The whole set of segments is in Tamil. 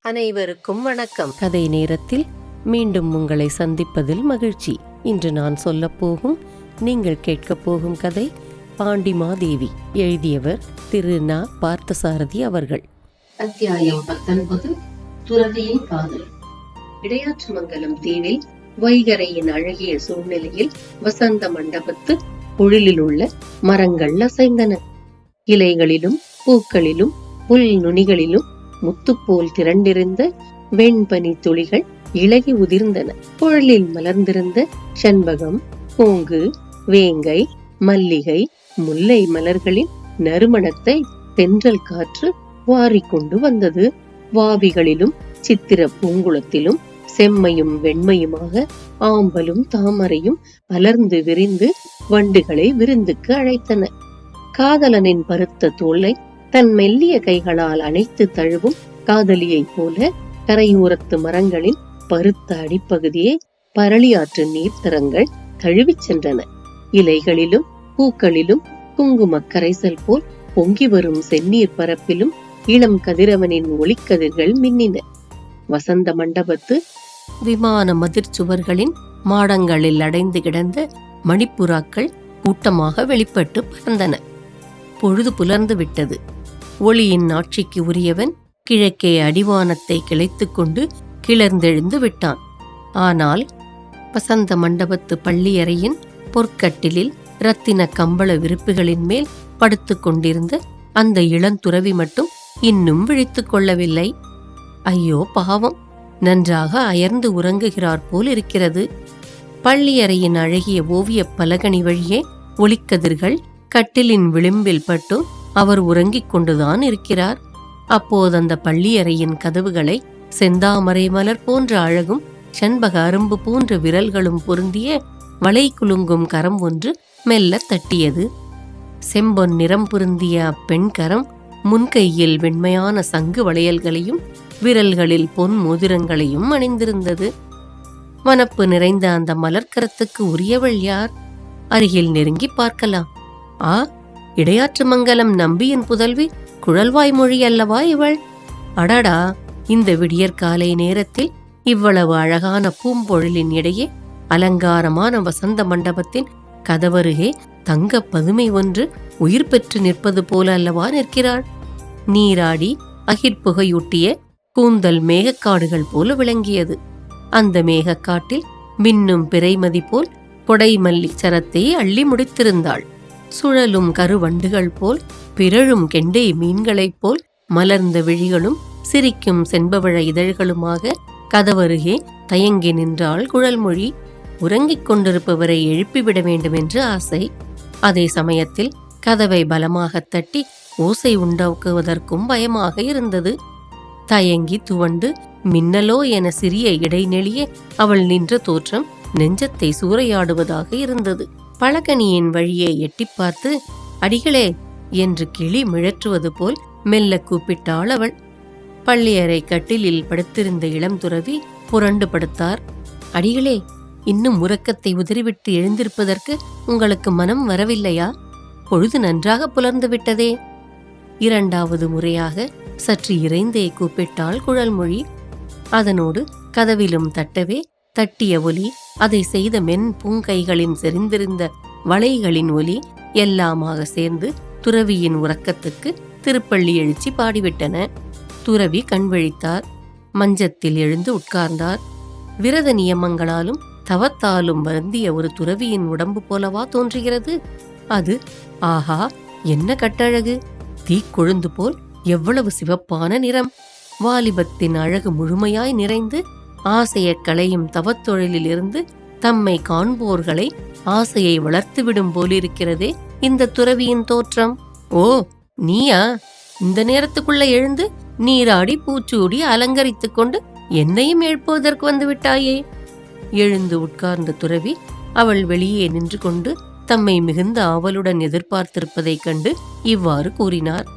அனைவருக்கும் வணக்கம். கதை நேரத்தில் மீண்டும் உங்களை சந்திப்பதில் மகிழ்ச்சி. இன்று நான் சொல்லப்போகும் நீங்கள் கேட்கப் போகும் கதை பாண்டிமாதேவி. எழுதியவர் திரு ந. பார்த்தசாரதி அவர்கள். அத்தியாயம் 19. துறவியின் காதல். இடையாற்றுமங்கலம் தீவில் வைகரையின் அழகிய சூழ்நிலையில் வசந்த மண்டபத்து பொழிலில் உள்ள மரங்கள் அசைந்தன. இலைகளிலும் பூக்களிலும் புல் நுனிகளிலும் முத்துப்போல் திரண்டிருந்த வெண்பனி துளிகள் இளகி உதிர்ந்தன. பொழிலில் மலர்ந்திருந்த செண்பகம், பூங்கு, வேங்கை, மல்லிகை, முல்லை மலர்களின் நறுமணத்தை தென்றல் காற்று வாரிக்கொண்டு வந்தது. வாவிகளிலும் சித்திர பூங்குளத்திலும் செம்மையும் வெண்மையுமாக ஆம்பலும் தாமரையும் அலர்ந்து விரிந்து வண்டுகளை விருந்துக்கு அழைத்தன. காதலனின் பருத்த தோளை தன் மெல்லிய கைகளால் அணைத்து தழுவும் காதலியைப் போல கரையோரத்து மரங்களின் பருத்த அடிப்பகுதியை பரளியாற்று நீர்த்தரங்கள் தழுவிச் சென்றன. இலைகளிலும் பூக்களிலும் குங்கும கரைசல் போல் பொங்கி வரும் செந்நீர் பரப்பிலும் இளம் கதிரவனின் ஒளிக்கதிர்கள் மின்னின. வசந்த மண்டபத்து விமான மதிர்ச்சுவர்களின் மாடங்களில் அடைந்து கிடந்த மணிப்புறாக்கள் கூட்டமாக வெளிப்பட்டு பறந்தன. பொழுது புலர்ந்து விட்டது. ஒளியின் ஆட்சிக்கு உரியவன் கிழக்கே அடிவானத்தை கிளைத்துக் கொண்டு கிளர்ந்தெழுந்து விட்டான். ஆனால் வசந்த மண்டபத்து பள்ளியறையின் பொற்கட்டிலில் இரத்தின கம்பள விரிப்புகளின் மேல் படுத்துக் கொண்டிருந்த அந்த இளந்துறவி மட்டும் இன்னும் விழித்துக் கொள்ளவில்லை. ஐயோ பாவம், நன்றாக அயர்ந்து உறங்குகிறார் போல் இருக்கிறது. பள்ளியறையின் அழகிய ஓவிய பலகனி வழியே ஒளிக்கதிர்கள் கட்டிலின் விளிம்பில் பட்டு அவர் உறங்கிக் கொண்டுதான் இருக்கிறார். அப்போது அந்த பள்ளியறையின் கதவுகளை செந்தாமரை மலர் போன்ற அழகும் செண்பக அரும்பு போன்ற விரல்களும் பொருந்திய வளை குலுங்கும் கரம் ஒன்று மெல்ல தட்டியது. செம்பொன் நிறம் பொருந்திய அப்பெண் கரம் முன்கையில் வெண்மையான சங்கு வளையல்களையும் விரல்களில் பொன் மோதிரங்களையும் அணிந்திருந்தது. வனப்பு நிறைந்த அந்த மலர்கரத்துக்கு உரியவள் யார்? அருகில் நெருங்கி பார்க்கலாம். ஆ, இடையாற்றுமங்கலம் நம்பியின் புதல்வி குழல்வாய் மொழி அல்லவா இவள்? அடடா, இந்த விடியற்காலை நேரத்தில் இவ்வளவு அழகான பூம்பொழிலின் இடையே அலங்காரமான வசந்த மண்டபத்தின் கதவருகே தங்க பதுமை ஒன்று உயிர் பெற்று நிற்பது போல அல்லவா நிற்கிறாள். நீராடி அகிர்புகையூட்டிய கூந்தல் மேகக்காடுகள் போல விளங்கியது. அந்த மேகக்காட்டில் மின்னும் பிறைமதி போல் கொடைமல்லி சரத்தை அள்ளி முடித்திருந்தாள். சுழலும் கருவண்டுகள் போல் பிறழும் கெண்டை மீன்களைப் போல் மலர்ந்த விழிகளும் சிரிக்கும் செண்பவழ இதழ்களுமாக கதவருகே தயங்கி நின்றாள் குழல்மொழி. உறங்கிக் கொண்டிருப்பவரை எழுப்பிவிட வேண்டுமென்று ஆசை. அதே சமயத்தில் கதவை பலமாக தட்டி ஓசை உண்டாக்குவதற்கும் பயமாக இருந்தது. தயங்கி துவண்டு மின்னலோ என சிறிய இடைநெளிய அவள் நின்ற தோற்றம் நெஞ்சத்தை சூறையாடுவதாக இருந்தது. பலகனியின் வழியே எட்டி பார்த்து அடிகளே என்று கிளி மிழற்றுவது போல் மெல்ல கூப்பிட்டாள் அவள். பள்ளியறை கட்டிலில் படுத்திருந்த இளம் துறவி புரண்டு படுத்தார். அடிகளே, இன்னும் உறக்கத்தை உதறிவிட்டு எழுந்திருப்பதற்கு உங்களுக்கு மனம் வரவில்லையா? பொழுது நன்றாக புலர்ந்து விட்டதே. இரண்டாவது முறையாக சற்று இறைந்தே கூப்பிட்டாள் குழல்மொழி. அதனோடு கதவிலும் தட்டவே தட்டிய ஒலி, அதை செய்த மென் பூங்கைகளின் செறிந்திருந்த வளைகளின் ஒலி எல்லாமாக சேர்ந்து துறவியின் உறக்கத்துக்கு திருப்பள்ளி எழுச்சி பாடிவிட்டன. துறவி கண்விழித்தார். மஞ்சத்தில் எழுந்து உட்கார்ந்தார். விரத நியமங்களாலும் தவத்தாலும் வருந்திய ஒரு துறவியின் உடம்பு போலவா தோன்றுகிறது அது? ஆஹா, என்ன கட்டழகு! தீக்கொழுந்து போல் எவ்வளவு சிவப்பான நிறம்! வாலிபத்தின் அழகு முழுமையாய் நிறைந்து ஆசையக் களையும் தவத்தொழிலில் இருந்து தம்மை காண்போர்களை ஆசையை வளர்த்துவிடும் போலிருக்கிறதே இந்த துறவியின் தோற்றம். ஓ, நீயா? இந்த நேரத்துக்குள்ள எழுந்து நீராடி பூச்சூடி அலங்கரித்துக் கொண்டு என்னையும் எழுப்புவதற்கு வந்து விட்டாயே. எழுந்து உட்கார்ந்த துறவி அவள் வெளியே நின்று கொண்டு தம்மை மிகுந்த ஆவலுடன் எதிர்பார்த்திருப்பதைக் கண்டு இவ்வாறு கூறினார்.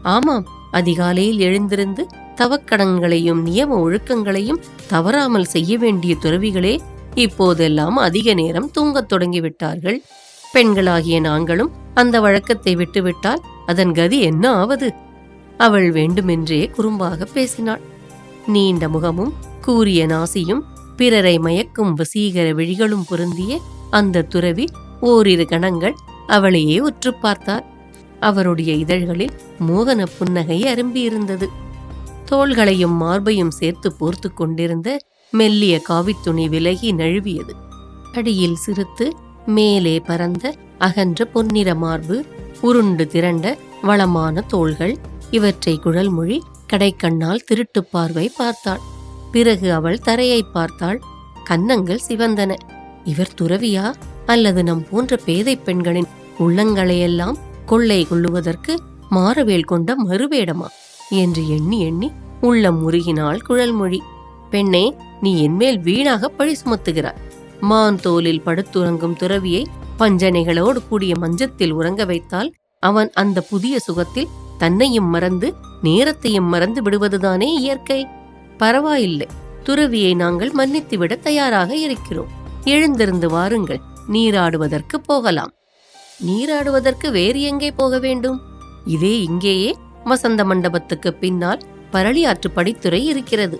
ஆமாம், அதிகாலையில் எழுந்திருந்து தவக்கடங்களையும் நியம ஒழுக்கங்களையும் தவறாமல் செய்ய வேண்டிய துறவிகளே இப்போதெல்லாம் அதிக நேரம் தூங்கத் தொடங்கிவிட்டார்கள். பெண்களாகிய நாங்களும் அந்த வழக்கத்தை விட்டுவிட்டால் அதன் கதி என்ன ஆவது? அவள் வேண்டுமென்றே குறும்பாக பேசினாள். நீண்ட முகமும் கூரிய நாசியும் பிறரை மயக்கும் வசீகர விழிகளும் பொருந்திய அந்த துறவி ஓரிரு கணங்கள் அவளையே உற்று பார்த்தார். அவருடைய இதழ்களில் மோகன புன்னகை அரும்பியிருந்தது. தோள்களையும் மார்பையும் சேர்த்து போர்த்து கொண்டிருந்த மெல்லிய காவித்துணி விலகி நழுவியது. அடியில் சிறுத்து மேலே பரந்த அகன்ற பொன்னிற மார்பு, உருண்டு திரண்ட வளமான தோள்கள், இவற்றை குழல்மொழி கடைக்கண்ணால் திருட்டு பார்வை பார்த்தாள். பிறகு அவள் தரையை பார்த்தாள். கன்னங்கள் சிவந்தன. இவர் துறவியா அல்லது நம் போன்ற பேதை பெண்களின் உள்ளங்களையெல்லாம் கொள்ளை கொள்ளுவதற்கு மாறவேல் கொண்ட மறுவேடமா என்று எண்ணி எண்ணி உள்ளம் முருகினாள் குழல்மொழி. பெண்ணே, நீ என்மேல் வீணாக பழி சுமத்துகிறாய். மான் தோலில் படுத்துறங்கும் துறவியை பஞ்சனைகளோடு கூடிய மஞ்சத்தில் உறங்க வைத்தால் அவன் அந்த புதிய சுகத்தில் தன்னையும் மறந்து நேரத்தையும் மறந்து விடுவதுதானே இயற்கை. பரவாயில்லை, துறவியை நாங்கள் மன்னித்துவிட தயாராக இருக்கிறோம். எழுந்திருந்து வாருங்கள், நீராடுவதற்கு போகலாம். நீராடுவதற்கு வேறு எங்கே போக வேண்டும்? இதே இங்கேயே வசந்த மண்டபத்துக்கு பின்னால் பரளியாற்று படித்துறை இருக்கிறது.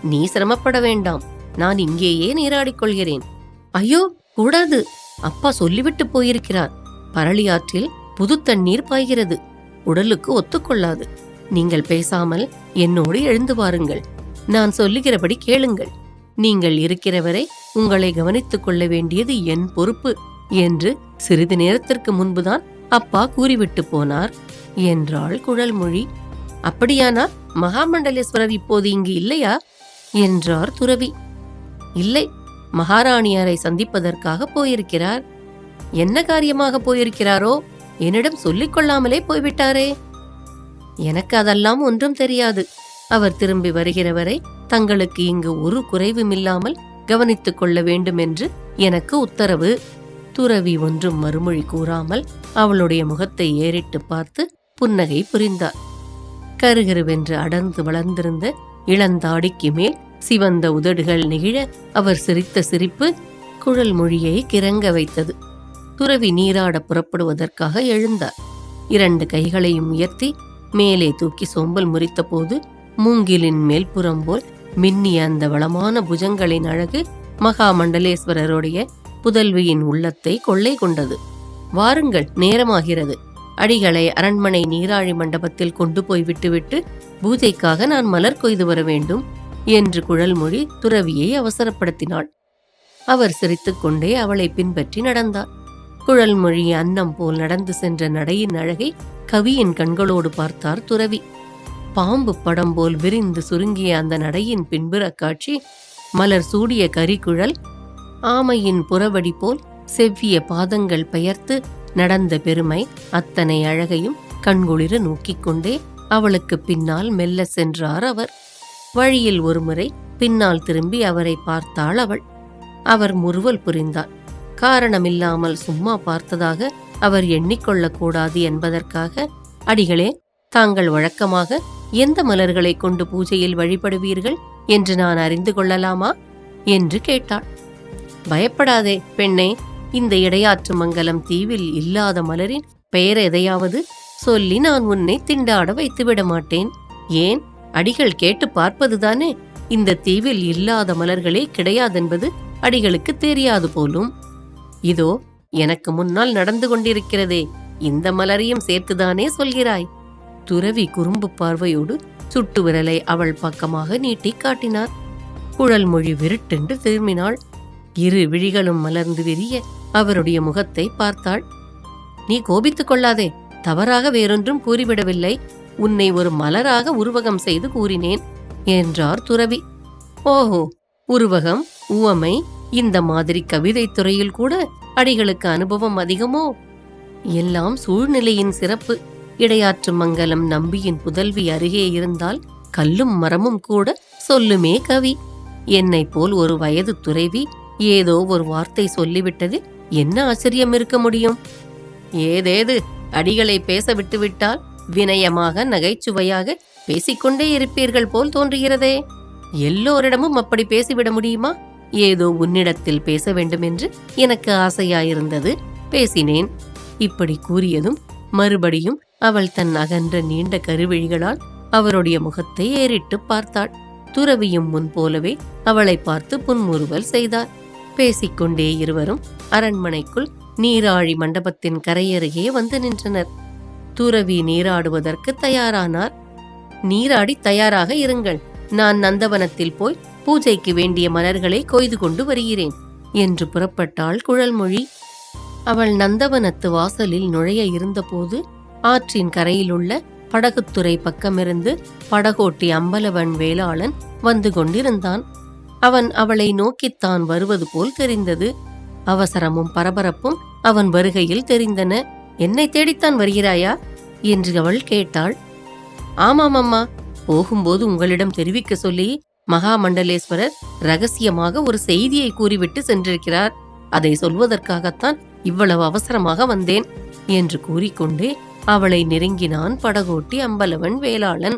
நீ சிரமப்பட வேண்டாம், நான் இங்கேயே நீராடிக் கொள்கிறேன். ஐயோ, கூடாது, அப்பா சொல்லிவிட்டு போயிருக்கிறார். பரளியாற்றில் புது தண்ணீர் பாய்கிறது, உடலுக்கு ஒத்துக்கொள்ளாது. நீங்கள் பேசாமல் என்னோடு எழுந்து வாருங்கள். நான் சொல்லுகிறபடி கேளுங்கள். நீங்கள் இருக்கிறவரை உங்களை கவனித்துக் கொள்ள வேண்டியது என் பொறுப்பு என்று சிறிது நேரத்திற்கு முன்புதான் அப்பா கூறிவிட்டு போனார் என்றாள் குழல்மொழி. அப்படியானால் மகாமண்டலேஸ்வரர் இப்போது இங்கு இல்லையா என்றார் துறவி. இல்லை, மகாராணியாரை சந்திப்பதற்காக போயிருக்கிறார். என்ன காரியமாக போயிருக்கிறாரோ என்னிடம் சொல்லிக் கொள்ளாமலே போய்விட்டாரே. எனக்கு அதெல்லாம் ஒன்றும் தெரியாது. அவர் திரும்பி வருகிறவரை தங்களுக்கு இங்கு ஒரு குறைவுமில்லாமல் கவனித்துக் கொள்ள வேண்டும் என்று எனக்கு உத்தரவு. துறவி ஒன்றும் மறுமொழி கூறாமல் அவளுடைய முகத்தை ஏறிட்டு பார்த்து புன்னகை புரிந்தார். கருகருவென்று அடர்ந்து வளர்ந்திருந்த இளந்தாடிக்கு மேல் சிவந்த உதடுகள் நெகிழ அவர் சிரித்த சிரிப்பு குழல்மொழியை கிறங்க வைத்தது. துறவி நீராட புறப்படுவதற்காக எழுந்தார். 2 கைகளையும் உயர்த்தி மேலே தூக்கி சோம்பல் முறித்த போது மூங்கிலின் மேல்புறம் போல் மின்னிய அந்த வளமான புஜங்களின் அழகு மகாமண்டலேஸ்வரருடைய புதல்வியின் உள்ளத்தை கொள்ளை கொண்டது. வாருங்கள், நேரமாகிறது. அடிகளை அரண்மனை நீராழி மண்டபத்தில் கொண்டு போய் விட்டுவிட்டு பூஜைக்காக நான் மலர் கொய்து வர வேண்டும் என்று குழல்மொழி துறவியை அவசரப்படுத்தினாள். அவர் சிரித்துக்கொண்டே அவளை பின்பற்றி நடந்தார். குழல்மொழி அன்னம் போல் நடந்து சென்ற நடையின் அழகை கவியின் கண்களோடு பார்த்தார் துறவி. பாம்பு படம் போல் விரிந்து சுருங்கிய அந்த நடையின் பின்புற காட்சி, மலர் சூடிய கரிக்குழல், ஆமையின் புறவடி போல் செவ்விய பாதங்கள் பெயர்த்து நடந்த பெருமை, அத்தனை அழகையும் கண்குளிர நோக்கிக் கொண்டே அவளுக்கு பின்னால் மெல்ல சென்றார் அவர். வழியில் ஒருமுறை பின்னால் திரும்பி அவரை பார்த்தாள் அவள். அவர் முறுவல் புரிந்தார். காரணமில்லாமல் சும்மா பார்த்ததாக அவர் எண்ணிக்கொள்ளக்கூடாது என்பதற்காக, அடிகளே, தாங்கள் வழக்கமாக எந்த மலர்களை கொண்டு பூஜையில் வழிபடுவீர்கள் என்று நான் அறிந்து கொள்ளலாமா என்று கேட்டாள். பயப்படாதே பெண்ணே, இந்த இடையாற்று மங்கலம் தீவில் இல்லாத மலரின் பெயர் எதையாவது சொல்லி நான் உன்னை திண்டாட வைத்துவிட மாட்டேன். ஏன், அடிகள் கேட்டு பார்ப்பதுதானே. இந்த தீவில் இல்லாத மலர்களே கிடையாதென்பது அடிகளுக்கு தெரியாது போலும். இதோ எனக்கு முன்னால் நடந்து கொண்டிருக்கிறதே, இந்த மலரையும் சேர்த்துதானே சொல்கிறாய்? துறவி குறும்பு பார்வையோடு சுட்டு விரலை அவள் பக்கமாக நீட்டி காட்டினார். குழல்மொழி விருட்டென்று திரும்பினாள். 2 விழிகளும் மலர்ந்து விரிய அவருடைய முகத்தை பார்த்தாள். நீ கோபித்துக் கொள்ளாதே, தவறாக வேறொன்றும் கூறிவிடவில்லை. உன்னை ஒரு மலராக உருவகம் செய்து கூறினேன் என்றார் துறவி. ஓஹோ, உருவகம், உவமை, இந்த மாதிரி கவிதை துறையில் கூட அடிகளுக்கு அனுபவம் அதிகமோ? எல்லாம் சூழ்நிலையின் சிறப்பு. இடையாற்று மங்கலம் நம்பியின் புதல்வி அருகே இருந்தால் கல்லும் மரமும் கூட சொல்லுமே கவி. என்னை போல் ஒரு வயது துறவி ஏதோ ஒரு வார்த்தை சொல்லிவிட்டது என்ன ஆச்சரியம் இருக்க முடியும்? ஏதேது, அடிகளை பேச விட்டுவிட்டால் வினயமாக நகைச்சுவையாக பேசிக்கொண்டே இருப்பீர்கள் போல் தோன்றுகிறதே. எல்லோரிடமும் அப்படி பேசிவிட முடியுமா? ஏதோ உன்னிடத்தில் பேச வேண்டும் என்று எனக்கு ஆசையாயிருந்தது, பேசினேன். இப்படி கூறியதும் மறுபடியும் அவள் தன் அகன்ற நீண்ட கருவிழிகளால் அவருடைய முகத்தை ஏறிட்டு பார்த்தாள். துறவியும் முன் போலவே அவளை பார்த்து புன்முறுவல் செய்தார். பேசிக்கொண்டே இருவரும் அரண்மனைக்குள் நீராழி மண்டபத்தின் கரையருகே வந்து நின்றனர். துறவி நீராடுவதற்கு தயாரானார். நீராடி தயாராக இருங்கள், நான் நந்தவனத்தில் போய் பூஜைக்கு வேண்டிய மலர்களை கொய்து கொண்டு வருகிறேன் என்று புறப்பட்டாள் குழல்மொழி. அவள் நந்தவனத்து வாசலில் நுழைய இருந்தபோது ஆற்றின் கரையிலுள்ள படகுத்துறை பக்கமிருந்து படகோட்டி அம்பலவன் வேளாளன் வந்து கொண்டிருந்தான். அவன் அவளை நோக்கித்தான் வருவது போல் தெரிந்தது. அவசரமும் பரபரப்பும் அவன் வருகையில் தெரிந்தன. என்னை தேடித்தான் வருகிறாயா என்று அவள் கேட்டாள். ஆமாம் அம்மா, போகும்போது உங்களிடம் தெரிவிக்க சொல்லி மகாமண்டலேஸ்வரர் ரகசியமாக ஒரு செய்தியை கூறிவிட்டு சென்றிருக்கிறார். அதை சொல்வதற்காகத்தான் இவ்வளவு அவசரமாக வந்தேன் என்று கூறிக்கொண்டே அவளை நெருங்கினான் படகோட்டி அம்பலவன் வேளாளன்.